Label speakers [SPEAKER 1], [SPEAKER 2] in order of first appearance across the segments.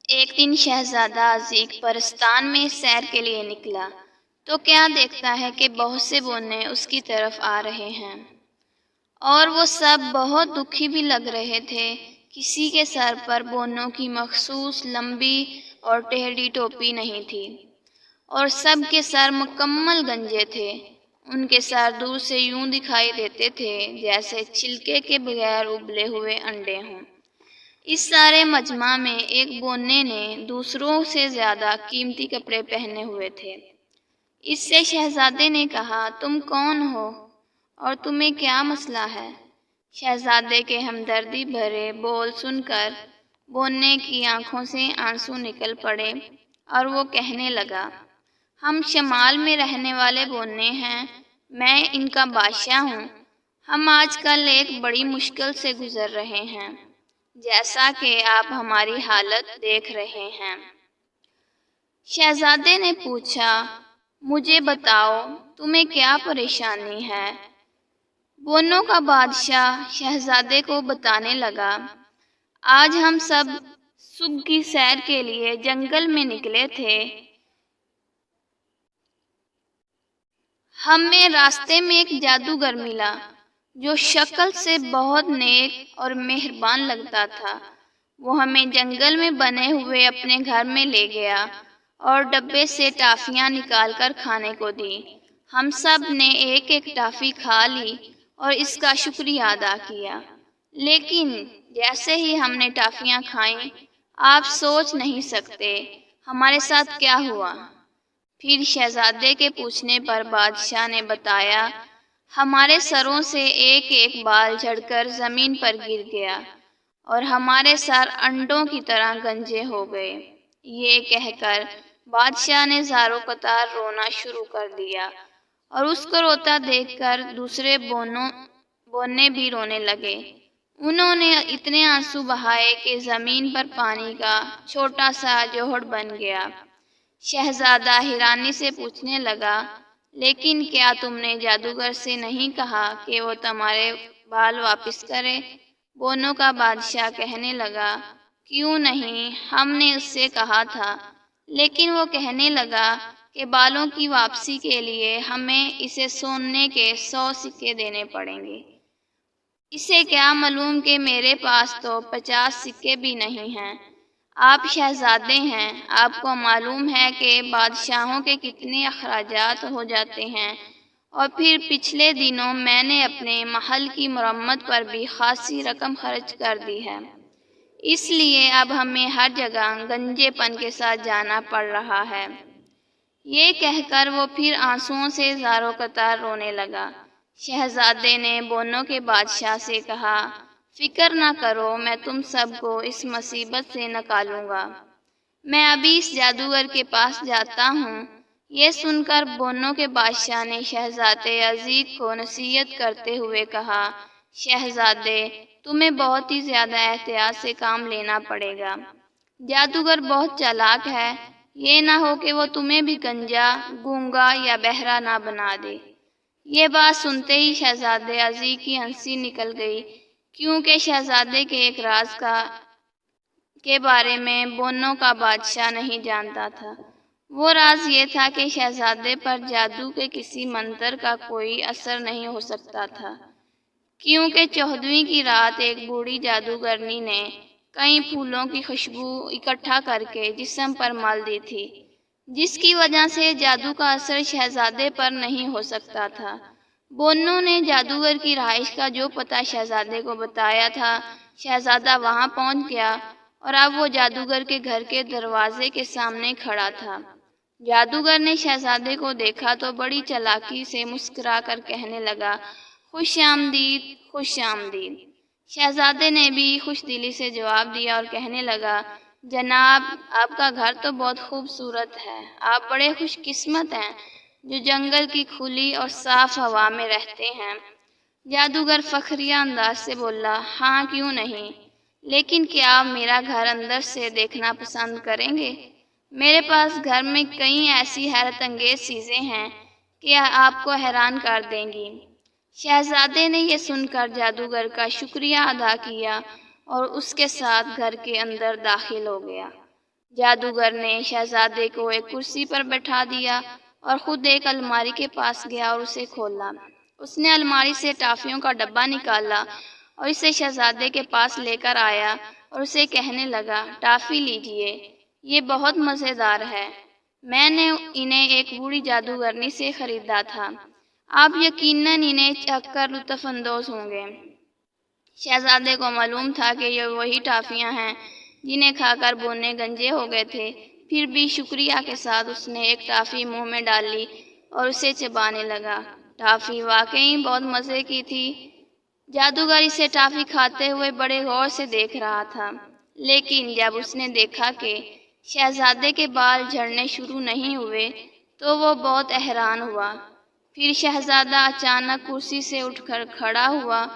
[SPEAKER 1] ایک دن شہزادہ عزیق پرستان میں سیر کے لیے نکلا تو کیا دیکھتا ہے کہ بہت سے بونے اس کی طرف آ رہے ہیں اور وہ سب بہت دکھی بھی لگ رہے تھے۔ کسی کے سر پر بونوں کی مخصوص لمبی اور ٹیڑھی ٹوپی نہیں تھی اور سب کے سر مکمل گنجے تھے۔ ان کے سر دور سے یوں دکھائی دیتے تھے جیسے چھلکے کے بغیر ابلے ہوئے انڈے ہوں۔ اس سارے مجمع میں ایک بونے نے دوسروں سے زیادہ قیمتی کپڑے پہنے ہوئے تھے۔ اس سے شہزادے نے کہا، تم کون ہو اور تمہیں کیا مسئلہ ہے؟ شہزادے کے ہمدردی بھرے بول سن کر بونے کی آنکھوں سے آنسو نکل پڑے اور وہ کہنے لگا، ہم شمال میں رہنے والے بونے ہیں، میں ان کا بادشاہ ہوں۔ ہم آج کل ایک بڑی مشکل سے گزر رہے ہیں، جیسا کہ آپ ہماری حالت دیکھ رہے ہیں۔ شہزادے نے پوچھا، مجھے بتاؤ تمہیں کیا پریشانی ہے؟ بونوں کا بادشاہ شہزادے کو بتانے لگا، آج ہم سب صبح کی سیر کے لیے جنگل میں نکلے تھے۔ ہمیں راستے میں ایک جادوگر ملا جو شکل سے بہت نیک اور مہربان لگتا تھا۔ وہ ہمیں جنگل میں بنے ہوئے اپنے گھر میں لے گیا اور ڈبے سے ٹافیاں نکال کر کھانے کو دی۔ ہم سب نے ایک ایک ٹافی کھا لی اور اس کا شکریہ ادا کیا، لیکن جیسے ہی ہم نے ٹافیاں کھائیں، آپ سوچ نہیں سکتے ہمارے ساتھ کیا ہوا۔ پھر شہزادے کے پوچھنے پر بادشاہ نے بتایا، ہمارے سروں سے ایک ایک بال جھڑ کر زمین پر گر گیا اور ہمارے سر انڈوں کی طرح گنجے ہو گئے۔ یہ کہہ کر بادشاہ نے زاروں قطار رونا شروع کر دیا اور اس کو روتا دیکھ کر دوسرے بونے بھی رونے لگے۔ انہوں نے اتنے آنسو بہائے کہ زمین پر پانی کا چھوٹا سا جوہر بن گیا۔ شہزادہ حیرانی سے پوچھنے لگا، لیکن کیا تم نے جادوگر سے نہیں کہا کہ وہ تمہارے بال واپس کرے؟ بونوں کا بادشاہ کہنے لگا، کیوں نہیں، ہم نے اس سے کہا تھا، لیکن وہ کہنے لگا کہ بالوں کی واپسی کے لیے ہمیں اسے سونے کے 100 سکے دینے پڑیں گے۔ اسے کیا معلوم کہ میرے پاس تو 50 سکے بھی نہیں ہیں۔ آپ شہزادے ہیں، آپ کو معلوم ہے کہ بادشاہوں کے کتنے اخراجات ہو جاتے ہیں، اور پھر پچھلے دنوں میں نے اپنے محل کی مرمت پر بھی خاصی رقم خرچ کر دی ہے، اس لیے اب ہمیں ہر جگہ گنجے پن کے ساتھ جانا پڑ رہا ہے۔ یہ کہہ کر وہ پھر آنسوؤں سے زاروں قطار رونے لگا۔ شہزادے نے بونوں کے بادشاہ سے کہا، فکر نہ کرو، میں تم سب کو اس مصیبت سے نکالوں گا۔ میں ابھی اس جادوگر کے پاس جاتا ہوں۔ یہ سن کر بونوں کے بادشاہ نے شہزادے عزیز کو نصیحت کرتے ہوئے کہا، شہزادے، تمہیں بہت ہی زیادہ احتیاط سے کام لینا پڑے گا۔ جادوگر بہت چالاک ہے، یہ نہ ہو کہ وہ تمہیں بھی گنجا، گونگا یا بہرا نہ بنا دے۔ یہ بات سنتے ہی شہزادے عزیز کی ہنسی نکل گئی، کیونکہ شہزادے کے ایک راز کے بارے میں بونوں کا بادشاہ نہیں جانتا تھا۔ وہ راز یہ تھا کہ شہزادے پر جادو کے کسی منتر کا کوئی اثر نہیں ہو سکتا تھا، کیونکہ 14ویں کی رات ایک بوڑھی جادوگرنی نے کئی پھولوں کی خوشبو اکٹھا کر کے جسم پر مل دی تھی، جس کی وجہ سے جادو کا اثر شہزادے پر نہیں ہو سکتا تھا۔ بونوں نے جادوگر کی رہائش کا جو پتہ شہزادے کو بتایا تھا۔ شہزادہ وہاں پہنچ گیا اور اب وہ جادوگر کے گھر کے دروازے کے سامنے کھڑا تھا۔ جادوگر نے شہزادے کو دیکھا تو بڑی چالاکی سے مسکرا کر کہنے لگا، خوش آمدید، خوش آمدید۔ شہزادے نے بھی خوش دلی سے جواب دیا اور کہنے لگا، جناب، آپ کا گھر تو بہت خوبصورت ہے، آپ بڑے خوش قسمت ہیں جو جنگل کی کھلی اور صاف ہوا میں رہتے ہیں۔ جادوگر فخریہ انداز سے بولا، ہاں کیوں نہیں، لیکن کیا آپ میرا گھر اندر سے دیکھنا پسند کریں گے؟ میرے پاس گھر میں کئی ایسی حیرت انگیز چیزیں ہیں کہ آپ کو حیران کر دیں گی۔ شہزادے نے یہ سن کر جادوگر کا شکریہ ادا کیا اور اس کے ساتھ گھر کے اندر داخل ہو گیا۔ جادوگر نے شہزادے کو ایک کرسی پر بٹھا دیا اور خود ایک الماری کے پاس گیا اور اسے کھولا۔ اس نے الماری سے ٹافیوں کا ڈبہ نکالا اور اسے شہزادے کے پاس لے کر آیا اور اسے کہنے لگا، ٹافی لیجئے، یہ بہت مزیدار ہے، میں نے انہیں ایک بوڑھی جادوگرنی سے خریدا تھا، آپ یقیناً انہیں چکھ کر لطف اندوز ہوں گے۔ شہزادے کو معلوم تھا کہ یہ وہی ٹافیاں ہیں جنہیں کھا کر بونے گنجے ہو گئے تھے، پھر بھی شکریہ کے ساتھ اس نے ایک ٹافی منہ میں ڈال لی اور اسے چبانے لگا۔ ٹافی واقعی بہت مزے کی تھی۔ جادوگر اسے ٹافی کھاتے ہوئے بڑے غور سے دیکھ رہا تھا، لیکن جب اس نے دیکھا کہ شہزادے کے بال جھڑنے شروع نہیں ہوئے تو وہ بہت حیران ہوا۔ پھر شہزادہ اچانک کرسی سے اٹھ کر کھڑا ہوا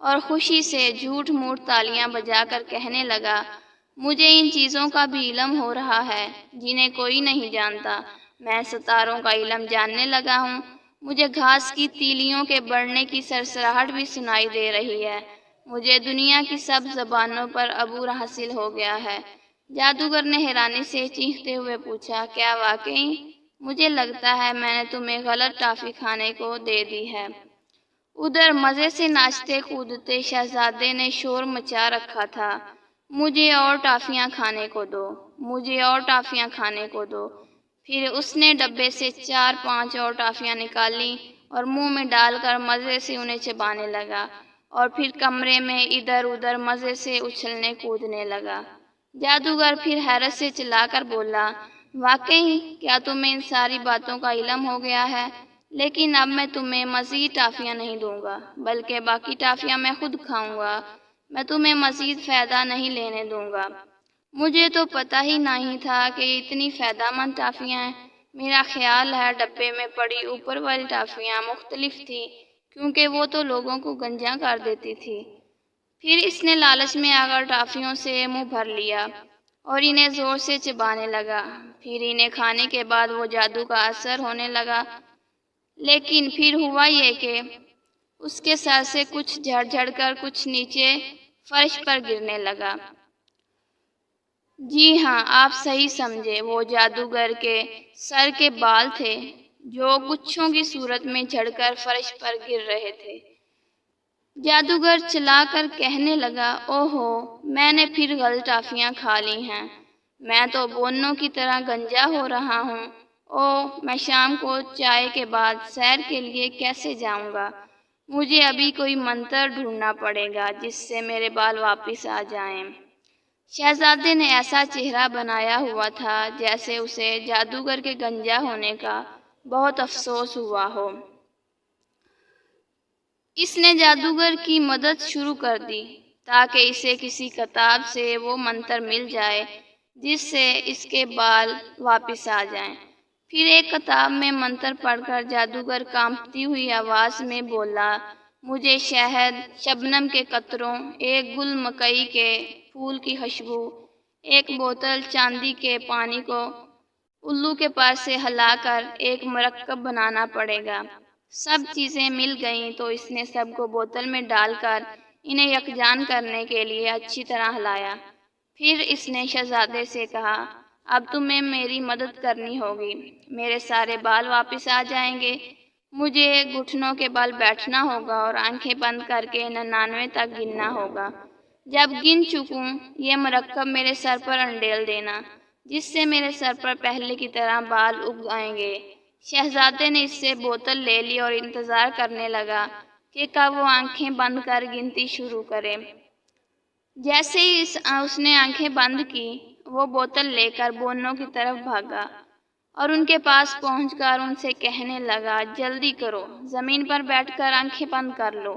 [SPEAKER 1] اور خوشی سے جھوٹ موٹ تالیاں بجا کر کہنے لگا، مجھے ان چیزوں کا بھی علم ہو رہا ہے جنہیں کوئی نہیں جانتا، میں ستاروں کا علم جاننے لگا ہوں، مجھے گھاس کی تیلیوں کے بڑھنے کی سرسراہٹ بھی سنائی دے رہی ہے، مجھے دنیا کی سب زبانوں پر عبور حاصل ہو گیا ہے۔ جادوگر نے حیرانی سے چیختے ہوئے پوچھا، کیا واقعی؟ مجھے لگتا ہے میں نے تمہیں غلط ٹافی کھانے کو دے دی ہے۔ ادھر مزے سے ناچتے کودتے شہزادے نے شور مچا رکھا تھا، مجھے اور ٹافیاں کھانے کو دو، مجھے اور ٹافیاں کھانے کو دو۔ پھر اس نے ڈبے سے 4-5 اور ٹافیاں نکالیں اور منہ میں ڈال کر مزے سے انہیں چبانے لگا، اور پھر کمرے میں ادھر ادھر مزے سے اچھلنے کودنے لگا۔ جادوگر پھر حیرت سے چلا کر بولا، واقعی کیا تمہیں ان ساری باتوں کا علم ہو گیا ہے؟ لیکن اب میں تمہیں مزید ٹافیاں نہیں دوں گا، بلکہ باقی ٹافیاں میں خود کھاؤں گا، میں تمہیں مزید فائدہ نہیں لینے دوں گا۔ مجھے تو پتہ ہی نہیں تھا کہ یہ اتنی فائدہ مند ٹافیاں ہیں، میرا خیال ہے ڈبے میں پڑی اوپر والی ٹافیاں مختلف تھیں کیونکہ وہ تو لوگوں کو گنجا کر دیتی تھی۔ پھر اس نے لالچ میں آ کر ٹافیوں سے منہ بھر لیا اور انہیں زور سے چبانے لگا۔ پھر انہیں کھانے کے بعد وہ جادو کا اثر ہونے لگا، لیکن پھر ہوا یہ کہ اس کے سر سے کچھ جھڑ جھڑ کر کچھ نیچے فرش پر گرنے لگا۔ جی ہاں، آپ صحیح سمجھے، وہ جادوگر کے سر کے بال تھے جو گچھوں کی صورت میں جھڑ کر فرش پر گر رہے تھے۔ جادوگر چلا کر کہنے لگا، اوہو، میں نے پھر غلط ٹافیاں کھا لی ہیں، میں تو بونوں کی طرح گنجا ہو رہا ہوں۔ میں شام کو چائے کے بعد سیر کے لیے کیسے جاؤں گا؟ مجھے ابھی کوئی منتر ڈھونڈنا پڑے گا جس سے میرے بال واپس آ جائیں۔ شہزادے نے ایسا چہرہ بنایا ہوا تھا جیسے اسے جادوگر کے گنجا ہونے کا بہت افسوس ہوا ہو۔ اس نے جادوگر کی مدد شروع کر دی تاکہ اسے کسی کتاب سے وہ منتر مل جائے جس سے اس کے بال واپس آ جائیں۔ پھر ایک کتاب میں منتر پڑھ کر جادوگر کانپتی ہوئی آواز میں بولا، مجھے شہد، شبنم کے قطروں، ایک گل مکئی کے پھول کی خوشبو، ایک بوتل چاندی کے پانی کو الو کے پر سے ہلا کر ایک مرکب بنانا پڑے گا۔ سب چیزیں مل گئیں تو اس نے سب کو بوتل میں ڈال کر انہیں یکجان کرنے کے لیے اچھی طرح ہلایا۔ پھر اس نے شہزادے سے کہا، اب تمہیں میری مدد کرنی ہوگی، میرے سارے بال واپس آ جائیں گے، مجھے گھٹنوں کے بل بیٹھنا ہوگا اور آنکھیں بند کر کے 99 تک گننا ہوگا۔ جب گن چکوں یہ مرکب میرے سر پر انڈیل دینا، جس سے میرے سر پر پہلے کی طرح بال اگ آئیں گے۔ شہزادے نے اس سے بوتل لے لی اور انتظار کرنے لگا کہ کب وہ آنکھیں بند کر گنتی شروع کرے۔ جیسے ہی اس نے آنکھیں بند کی، وہ بوتل لے کر بونوں کی طرف بھاگا اور ان کے پاس پہنچ کر ان سے کہنے لگا، جلدی کرو، زمین پر بیٹھ کر آنکھیں بند کر لو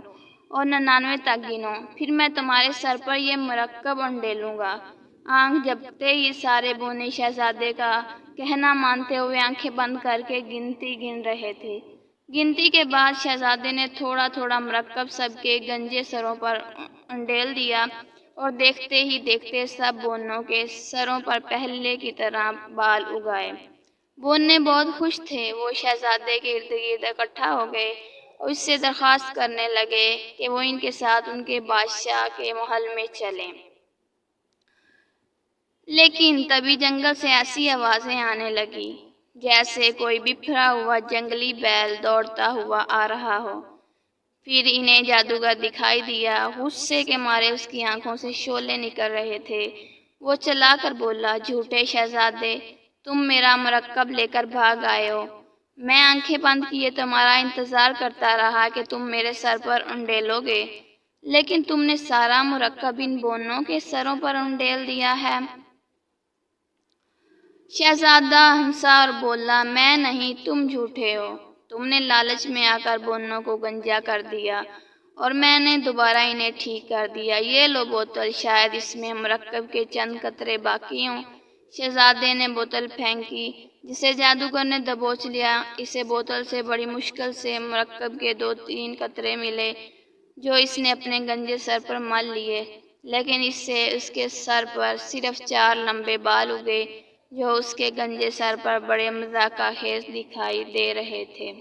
[SPEAKER 1] اور 99 تک گنو، پھر میں تمہارے سر پر یہ مرکب انڈیلوں گا۔ آنکھ جھپکتے ہی سارے بونے شہزادے کا کہنا مانتے ہوئے آنکھیں بند کر کے گنتی گن رہے تھے۔ گنتی کے بعد شہزادے نے تھوڑا تھوڑا مرکب سب کے گنجے سروں پر انڈیل دیا اور دیکھتے ہی دیکھتے سب بونوں کے سروں پر پہلے کی طرح بال اگائے۔ بونے بہت خوش تھے، وہ شہزادے کے ارد گرد اکٹھا ہو گئے اور اس سے درخواست کرنے لگے کہ وہ ان کے ساتھ ان کے بادشاہ کے محل میں چلیں۔ لیکن تبھی جنگل سے ایسی آوازیں آنے لگی جیسے کوئی بپھرا ہوا جنگلی بیل دوڑتا ہوا آ رہا ہو۔ پھر انہیں جادوگر دکھائی دیا۔ غصے کے مارے اس کی آنکھوں سے شعلے نکل رہے تھے۔ وہ چلا کر بولا، جھوٹے شہزادے، تم میرا مرکب لے کر بھاگ آئے ہو۔ میں آنکھیں بند کیے تمہارا انتظار کرتا رہا کہ تم میرے سر پر انڈیلو گے، لیکن تم نے سارا مرکب ان بونوں کے سروں پر انڈیل دیا ہے۔ شہزادہ ہنسا اور بولا، میں نہیں، تم جھوٹے ہو۔ تم نے لالچ میں آ کر بونوں کو گنجا کر دیا اور میں نے دوبارہ انہیں ٹھیک کر دیا۔ یہ لو بوتل، شاید اس میں مرکب کے چند قطرے باقی ہوں۔ شہزادے نے بوتل پھینکی جسے جادوگر نے دبوچ لیا۔ اسے بوتل سے بڑی مشکل سے مرکب کے 2-3 قطرے ملے جو اس نے اپنے گنجے سر پر مل لیے، لیکن اس سے اس کے سر پر صرف 4 لمبے بال اگے جو اس کے گنجے سر پر بڑے مضحکہ خیز دکھائی دے رہے تھے۔